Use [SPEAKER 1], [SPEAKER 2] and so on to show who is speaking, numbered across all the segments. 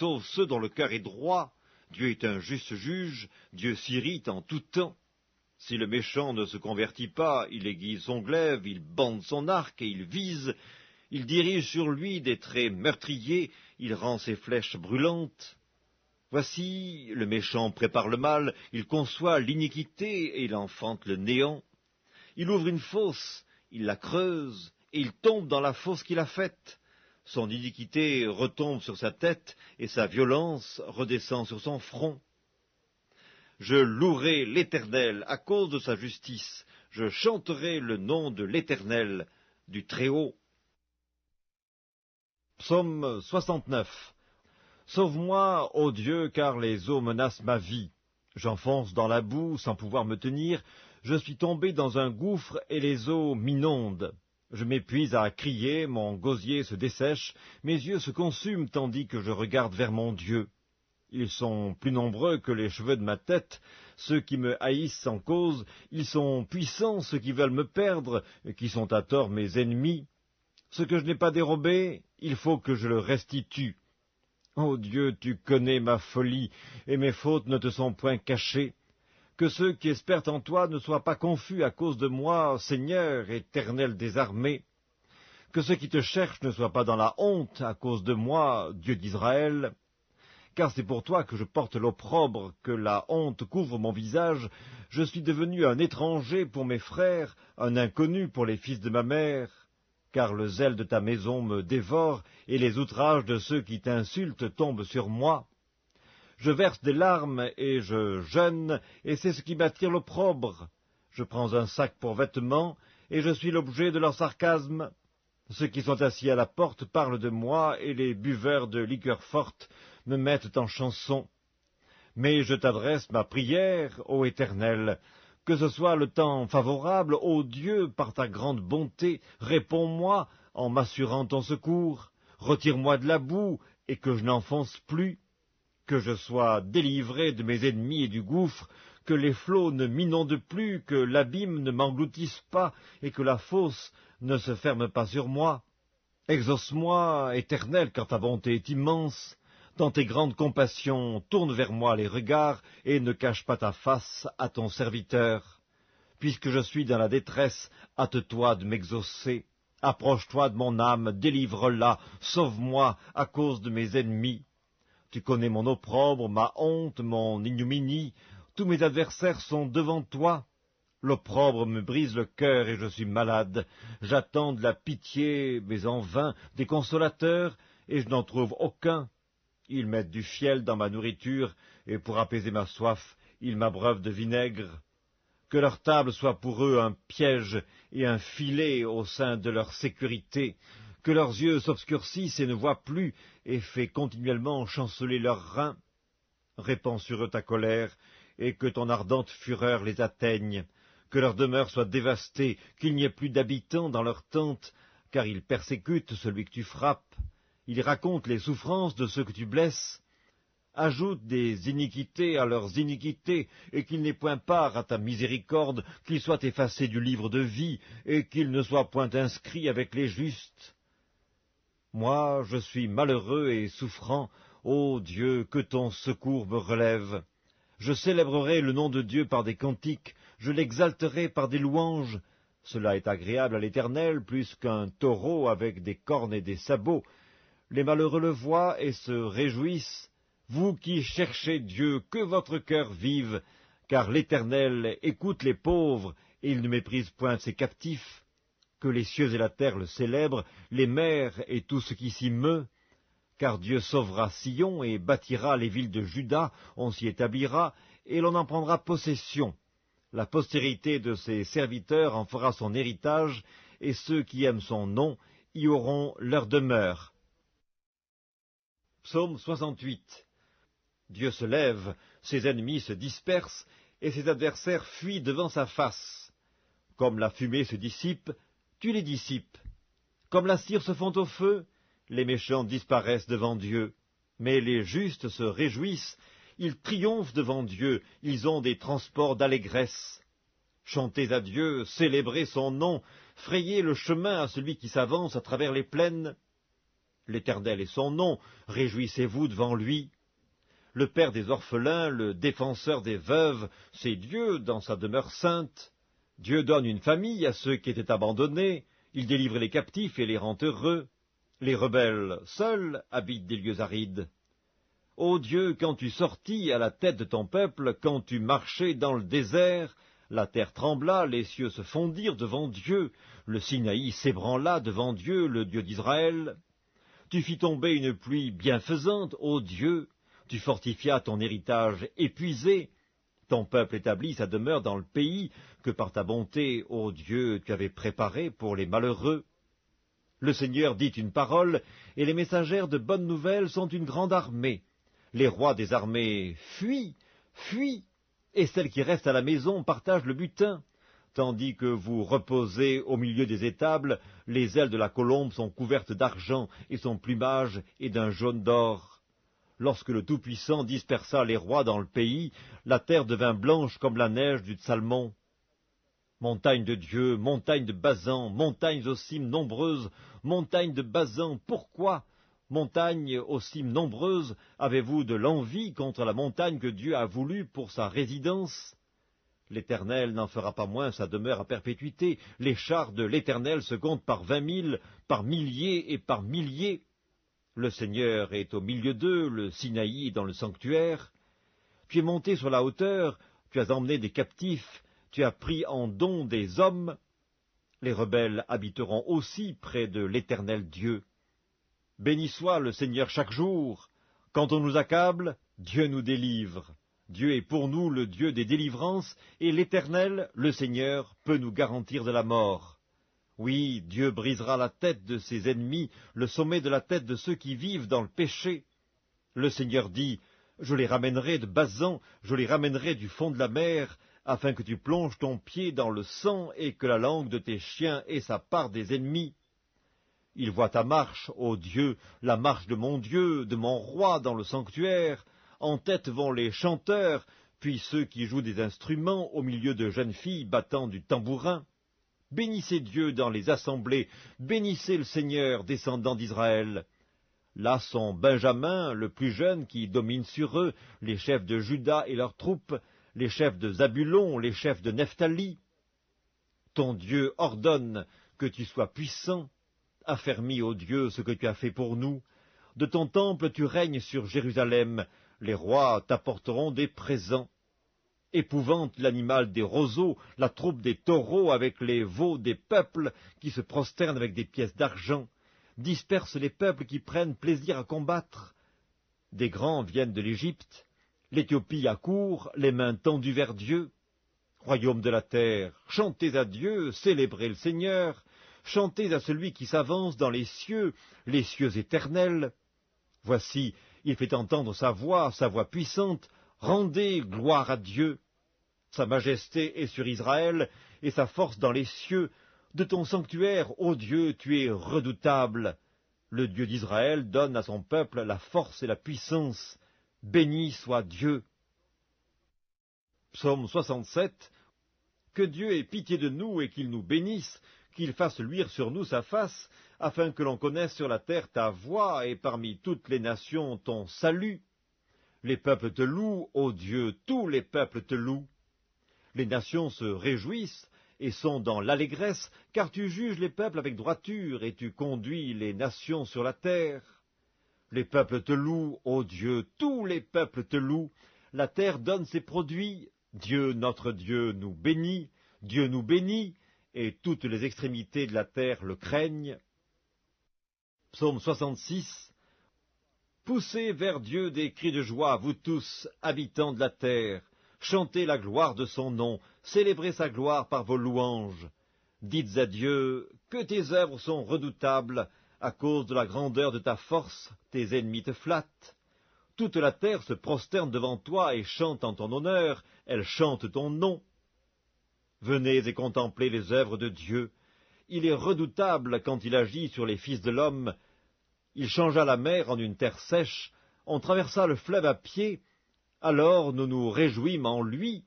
[SPEAKER 1] sauve ceux dont le cœur est droit. Dieu est un juste juge, Dieu s'irrite en tout temps. Si le méchant ne se convertit pas, il aiguise son glaive, il bande son arc et il vise. Il dirige sur lui des traits meurtriers, il rend ses flèches brûlantes. Voici, le méchant prépare le mal, il conçoit l'iniquité et il enfante le néant. Il ouvre une fosse, il la creuse, et il tombe dans la fosse qu'il a faite. Son iniquité retombe sur sa tête, et sa violence redescend sur son front. Je louerai l'Éternel à cause de sa justice, je chanterai le nom de l'Éternel, du Très-Haut. Psaume 69. Sauve-moi, ô Dieu, car les eaux menacent ma vie. J'enfonce dans la boue sans pouvoir me tenir, je suis tombé dans un gouffre et les eaux m'inondent. Je m'épuise à crier, mon gosier se dessèche, mes yeux se consument tandis que je regarde vers mon Dieu. Ils sont plus nombreux que les cheveux de ma tête, ceux qui me haïssent sans cause, ils sont puissants ceux qui veulent me perdre, qui sont à tort mes ennemis. Ce que je n'ai pas dérobé, il faut que je le restitue. Ô Dieu, tu connais ma folie, et mes fautes ne te sont point cachées. Que ceux qui espèrent en toi ne soient pas confus à cause de moi, Seigneur, Éternel des armées. Que ceux qui te cherchent ne soient pas dans la honte à cause de moi, Dieu d'Israël. Car c'est pour toi que je porte l'opprobre, que la honte couvre mon visage. Je suis devenu un étranger pour mes frères, un inconnu pour les fils de ma mère. Car le zèle de ta maison me dévore, et les outrages de ceux qui t'insultent tombent sur moi. Je verse des larmes, et je jeûne, et c'est ce qui m'attire l'opprobre. Je prends un sac pour vêtements, et je suis l'objet de leur sarcasme. Ceux qui sont assis à la porte parlent de moi, et les buveurs de liqueurs fortes me mettent en chanson. Mais je t'adresse ma prière, ô Éternel. Que ce soit le temps favorable, ô Dieu, par ta grande bonté, réponds-moi en m'assurant ton secours. Retire-moi de la boue, et que je n'enfonce plus. Que je sois délivré de mes ennemis et du gouffre, que les flots ne m'inondent plus, que l'abîme ne m'engloutisse pas, et que la fosse ne se ferme pas sur moi. Exauce-moi, Éternel, car ta bonté est immense. Dans tes grandes compassions, tourne vers moi les regards, et ne cache pas ta face à ton serviteur. Puisque je suis dans la détresse, hâte-toi de m'exaucer. Approche-toi de mon âme, délivre-la, sauve-moi à cause de mes ennemis. Tu connais mon opprobre, ma honte, mon ignominie. Tous mes adversaires sont devant toi. L'opprobre me brise le cœur et je suis malade. J'attends de la pitié, mais en vain, des consolateurs, et je n'en trouve aucun. Ils mettent du fiel dans ma nourriture, et pour apaiser ma soif, ils m'abreuvent de vinaigre. Que leur table soit pour eux un piège et un filet au sein de leur sécurité. Que leurs yeux s'obscurcissent et ne voient plus, et fais continuellement chanceler leurs reins. Répands sur eux ta colère, et que ton ardente fureur les atteigne. Que leur demeure soit dévastée, qu'il n'y ait plus d'habitants dans leurs tentes, car ils persécutent celui que tu frappes. Ils racontent les souffrances de ceux que tu blesses. Ajoute des iniquités à leurs iniquités, et qu'ils n'aient point part à ta miséricorde, qu'ils soient effacés du livre de vie, et qu'ils ne soient point inscrits avec les justes. Moi, je suis malheureux et souffrant, ô Dieu, que ton secours me relève. Je célébrerai le nom de Dieu par des cantiques, je l'exalterai par des louanges. Cela est agréable à l'Éternel, plus qu'un taureau avec des cornes et des sabots. Les malheureux le voient et se réjouissent. Vous qui cherchez Dieu, que votre cœur vive, car l'Éternel écoute les pauvres, et il ne méprise point ses captifs. Que les cieux et la terre le célèbrent, les mers et tout ce qui s'y meut. Car Dieu sauvera Sion et bâtira les villes de Juda, on s'y établira, et l'on en prendra possession. La postérité de ses serviteurs en fera son héritage, et ceux qui aiment son nom y auront leur demeure. Psaume 68. Dieu se lève, ses ennemis se dispersent, et ses adversaires fuient devant sa face. Comme la fumée se dissipe, tu les dissipes. Comme la cire se fond au feu, les méchants disparaissent devant Dieu. Mais les justes se réjouissent, ils triomphent devant Dieu, ils ont des transports d'allégresse. Chantez à Dieu, célébrez son nom, frayez le chemin à celui qui s'avance à travers les plaines. L'Éternel est son nom, réjouissez-vous devant lui. Le Père des orphelins, le défenseur des veuves, c'est Dieu dans sa demeure sainte. Dieu donne une famille à ceux qui étaient abandonnés, il délivre les captifs et les rend heureux. Les rebelles, seuls, habitent des lieux arides. Ô Dieu, quand tu sortis à la tête de ton peuple, quand tu marchais dans le désert, la terre trembla, les cieux se fondirent devant Dieu, le Sinaï s'ébranla devant Dieu, le Dieu d'Israël. Tu fis tomber une pluie bienfaisante, ô Dieu, tu fortifias ton héritage épuisé, ton peuple établit sa demeure dans le pays que par ta bonté, ô Dieu, tu avais préparé pour les malheureux. Le Seigneur dit une parole, et les messagères de bonnes nouvelles sont une grande armée. Les rois des armées fuient, fuient, et celles qui restent à la maison partagent le butin. Tandis que vous reposez au milieu des étables, les ailes de la colombe sont couvertes d'argent, et son plumage est d'un jaune d'or. Lorsque le Tout-Puissant dispersa les rois dans le pays, la terre devint blanche comme la neige du Salmon. Montagne de Dieu, montagne de Bazan, montagnes aux cimes nombreuses, montagnes de Bazan, pourquoi, montagnes aux cimes nombreuses, avez-vous de l'envie contre la montagne que Dieu a voulue pour sa résidence? L'Éternel n'en fera pas moins sa demeure à perpétuité. Les chars de l'Éternel se comptent par 20 000, par milliers et par milliers. Le Seigneur est au milieu d'eux, le Sinaï est dans le sanctuaire. Tu es monté sur la hauteur, tu as emmené des captifs, tu as pris en don des hommes. Les rebelles habiteront aussi près de l'Éternel Dieu. Béni soit le Seigneur chaque jour. Quand on nous accable, Dieu nous délivre. Dieu est pour nous le Dieu des délivrances, et l'Éternel, le Seigneur, peut nous garantir de la mort. Oui, Dieu brisera la tête de ses ennemis, le sommet de la tête de ceux qui vivent dans le péché. Le Seigneur dit, je les ramènerai de Bazan, je les ramènerai du fond de la mer, afin que tu plonges ton pied dans le sang et que la langue de tes chiens ait sa part des ennemis. Il voit ta marche, ô Dieu, la marche de mon Dieu, de mon roi dans le sanctuaire. En tête vont les chanteurs, puis ceux qui jouent des instruments au milieu de jeunes filles battant du tambourin. Bénissez Dieu dans les assemblées, bénissez le Seigneur, descendant d'Israël. Là sont Benjamin, le plus jeune, qui domine sur eux, les chefs de Juda et leurs troupes, les chefs de Zabulon, les chefs de Nephtali. Ton Dieu ordonne que tu sois puissant. Affermis, ô Dieu, ce que tu as fait pour nous. De ton temple tu règnes sur Jérusalem, les rois t'apporteront des présents. Épouvante l'animal des roseaux, la troupe des taureaux avec les veaux des peuples qui se prosternent avec des pièces d'argent. Disperse les peuples qui prennent plaisir à combattre. Des grands viennent de l'Égypte, l'Éthiopie accourt, les mains tendues vers Dieu. Royaume de la terre, chantez à Dieu, célébrez le Seigneur, chantez à celui qui s'avance dans les cieux éternels. Voici, il fait entendre sa voix puissante, rendez gloire à Dieu. Sa majesté est sur Israël, et sa force dans les cieux. De ton sanctuaire, ô Dieu, tu es redoutable. Le Dieu d'Israël donne à son peuple la force et la puissance. Béni soit Dieu. Psaume 67. Que Dieu ait pitié de nous et qu'il nous bénisse, qu'il fasse luire sur nous sa face, afin que l'on connaisse sur la terre ta voie et parmi toutes les nations ton salut. Les peuples te louent, ô Dieu, tous les peuples te louent. Les nations se réjouissent et sont dans l'allégresse, car tu juges les peuples avec droiture et tu conduis les nations sur la terre. Les peuples te louent, ô Dieu, tous les peuples te louent. La terre donne ses produits. Dieu, notre Dieu, nous bénit. Dieu nous bénit, et toutes les extrémités de la terre le craignent. Psaume 66. Poussez vers Dieu des cris de joie, vous tous, habitants de la terre. Chantez la gloire de son nom, célébrez sa gloire par vos louanges. Dites à Dieu que tes œuvres sont redoutables, à cause de la grandeur de ta force, tes ennemis te flattent. Toute la terre se prosterne devant toi et chante en ton honneur, elle chante ton nom. Venez et contemplez les œuvres de Dieu. Il est redoutable quand il agit sur les fils de l'homme. Il changea la mer en une terre sèche, on traversa le fleuve à pied, alors nous nous réjouîmes en lui.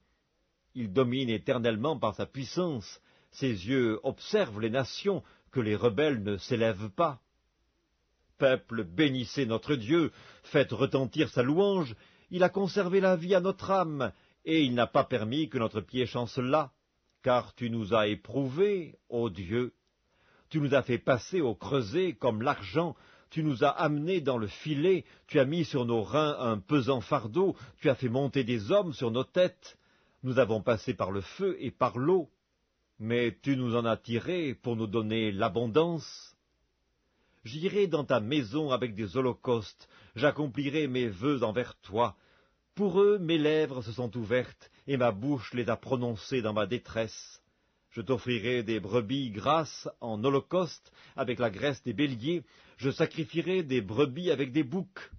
[SPEAKER 1] Il domine éternellement par sa puissance, ses yeux observent les nations, que les rebelles ne s'élèvent pas. peuple, bénissez notre Dieu, faites retentir sa louange, il a conservé la vie à notre âme, et il n'a pas permis que notre pied chancelât, car tu nous as éprouvés, ô Dieu. Tu nous as fait passer au creuset comme l'argent, tu nous as amenés dans le filet, tu as mis sur nos reins un pesant fardeau, tu as fait monter des hommes sur nos têtes. Nous avons passé par le feu et par l'eau, mais tu nous en as tirés pour nous donner l'abondance. J'irai dans ta maison avec des holocaustes, j'accomplirai mes vœux envers toi. Pour eux, mes lèvres se sont ouvertes, et ma bouche les a prononcées dans ma détresse. Je t'offrirai des brebis grasses en holocauste avec la graisse des béliers, je sacrifierai des brebis avec des boucs.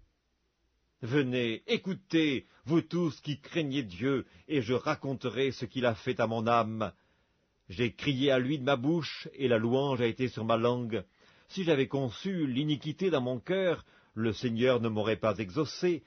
[SPEAKER 1] Venez, écoutez, vous tous qui craignez Dieu, et je raconterai ce qu'il a fait à mon âme. J'ai crié à lui de ma bouche, et la louange a été sur ma langue. Si j'avais conçu l'iniquité dans mon cœur, le Seigneur ne m'aurait pas exaucé,